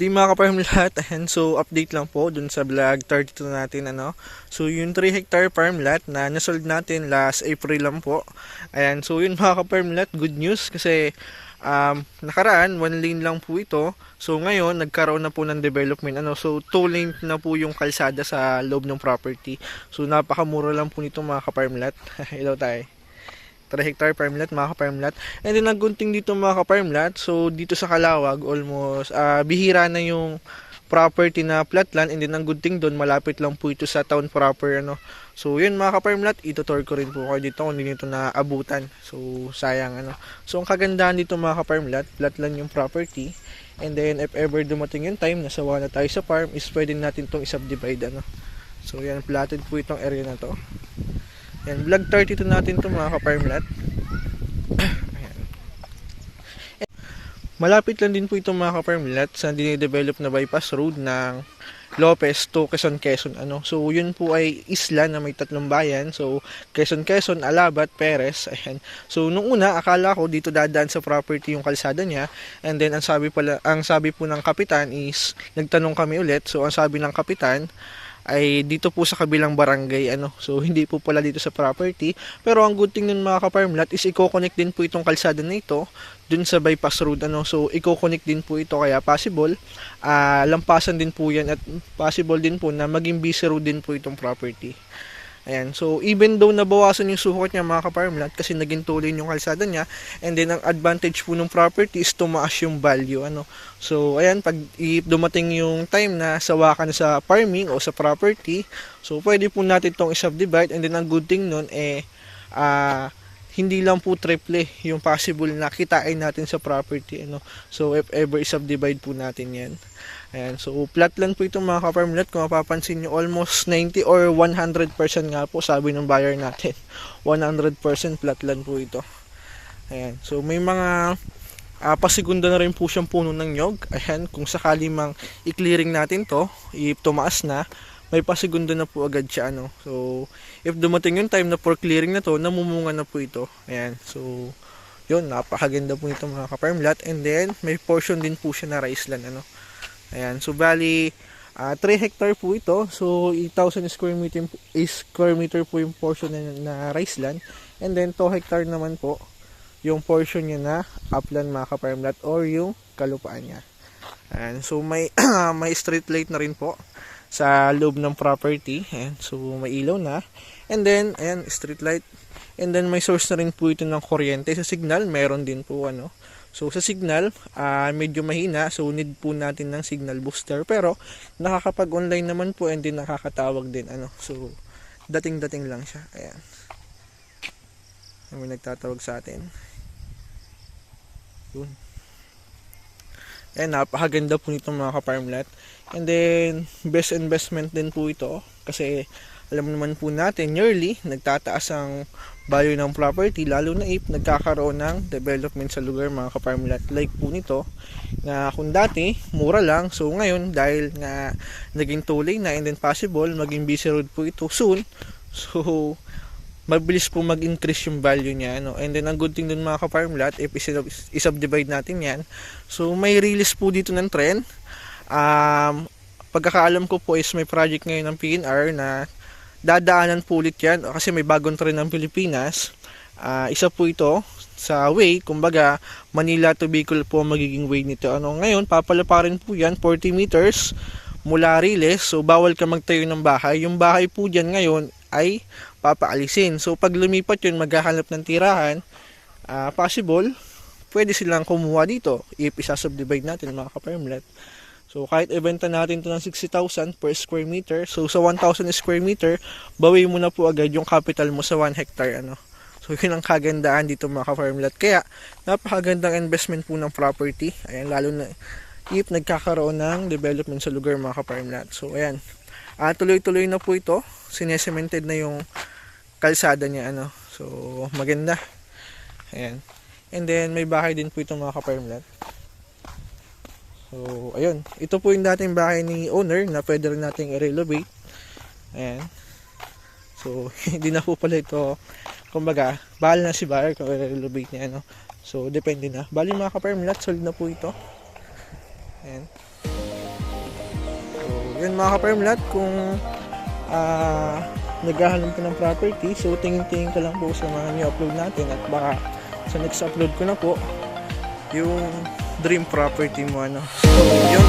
Good day mga ka-farm lahat. Ayan, so update lang po dun sa vlog 32 natin So yung 3 hectare farm lot na nasold natin last April lang po. Ayan, so yun mga ka-farm lot, good news kasi nakaraan 1 lane lang po ito. So ngayon nagkaroon na po ng development so 2 lane na po yung kalsada sa loob ng property. So napakamura lang po nito mga ka-farm lot. Hello tayo. 3 hectare farm lot, mga ka-farm lot. And then naggunting dito mga ka-farm lot. So dito sa Calawag, almost bihira na yung property na flat land, and then ang gunting doon malapit lang po ito sa town proper So yun mga ka-farm lot, itutur ko rin po kayo dito kung hindi nito naabutan. So sayang So ang kagandahan dito mga ka-farm lot, flat land yung property. And then if ever dumating yung time na sawa na tayo sa farm, is pwede natin itong i-subdivide So yan, platted po itong area na to. Yan, vlog 32 natin to mga ka-farm lot. Malapit lang din po itong mga ka-farm lot sa dinidevelop na bypass road ng Lopez to Quezon. So yun po ay isla na may 3 bayan. So Quezon, Alabat, Perez. Ayan. So nung una akala ko dito dadaan sa property yung kalsada niya, and then ang sabi po ng kapitan is nagtanong kami ulit. So ang sabi ng kapitan ay dito po sa kabilang barangay So hindi po pala dito sa property. Pero ang good thing nun mga ka-farm lot is i-connect din po itong kalsada na ito dun sa bypass road So i-connect din po ito, kaya possible lampasan din po yan, at possible din po na maging busy road din po itong property. Ayan, so even though nabawasan yung sukat niya mga ka-farm lot kasi naging tuloy yung kalsada niya, and then ang advantage po ng property is tumaas yung value So ayan, pag dumating yung time na sawa ka na sa farming o sa property, so pwede po natin itong i-subdivide, and then ang good thing nun hindi lang po triple yung possible na kitain natin sa property So if ever i-subdivide po natin yan. Ayan, so flat land po itong mga ka-farm lot. Kung mapapansin nyo, almost 90 or 100% nga po sabi ng buyer natin. 100% flat land po ito. Ayan, so may mga pasigunda na rin po siyang puno ng nyog. Ayan, kung sakali mang i-clearing natin to, tumaas na, may pasigunda na po agad siya So if dumating yung time na for clearing na to, namumunga na po ito. Ayan, so yun, napakaganda po nito mga ka-farm lot. And then may portion din po siya na rice land Ayan, so bali 3 hectare po ito. So 8,000 square meter po yung portion na rice land. And then 2 hectare naman po yung portion niya na upland mga ka-farm lot, or yung kalupaan niya. Ayan, so may may street light na rin po sa loob ng property. Ayan, so may ilaw na. And then ayan, street light. And then may source na rin po ito ng kuryente. Sa signal meron din po So sa signal, medyo mahina, so need po natin ng signal booster, pero nakakapag-online naman po, and then nakakatawag din So dating-dating lang siya. Ayan. May nagtatawag sa atin. Yun. Ayan, napakaganda po nito mga ka-farm lot. And then best investment din po ito kasi alam naman po natin yearly nagtataas ang value ng property, lalo na if nagkakaroon ng development sa lugar mga ka-farm lot. Like po nito na kung dati mura lang, so ngayon dahil nga naging tuloy na, and then possible maging busy road po ito soon, so mabilis po mag-increase yung value niya And then ang good thing dun mga ka-farm lot, if i-subdivide natin yan, so may release po dito ng trend. Pagkakaalam ko po is may project ngayon ng PNR na dadaanan po ulit yan kasi may bagong trend ng Pilipinas. Isa po ito sa way, kumbaga Manila to Bicol po magiging way nito ngayon papalaparin po yan 40 meters mula Riles. So bawal ka magtayo ng bahay. Yung bahay po dyan ngayon ay papaalisin. So pag lumipat yun, maghahanap ng tirahan, possible pwede silang kumuha dito if isa-subdivide natin mga ka-farm lot. So kahit ibenta natin ito ng 60,000 per square meter, so sa 1,000 square meter, bawi mo na po agad yung capital mo sa 1 hectare So yun ang kagandaan dito mga ka-farm lot. Kaya napakagandang investment po ng property. Ayan, lalo na if nagkakaroon ng development sa lugar mga ka-farm lot. So ayan, tuloy-tuloy na po ito. Sinesemented na yung kalsada niya So maganda. Ayan. And then may bahay din po ito mga ka-farm lot. So, ayun. Ito po yung dating bahay ni owner na pwede rin nating i-renovate. Ayan. So, hindi na po pala ito. Kumbaga, bahal na si buyer kung i-renovate niya So, depende na. Bali mga ka-farm lot, sold na po ito. Ayan. yun mga ka-farmlat, kung naghahanap ka ng property, so tingin-tingin ka lang po sa mga new upload natin at baka sa next upload ko na po yung dream property mo, ano. So yun,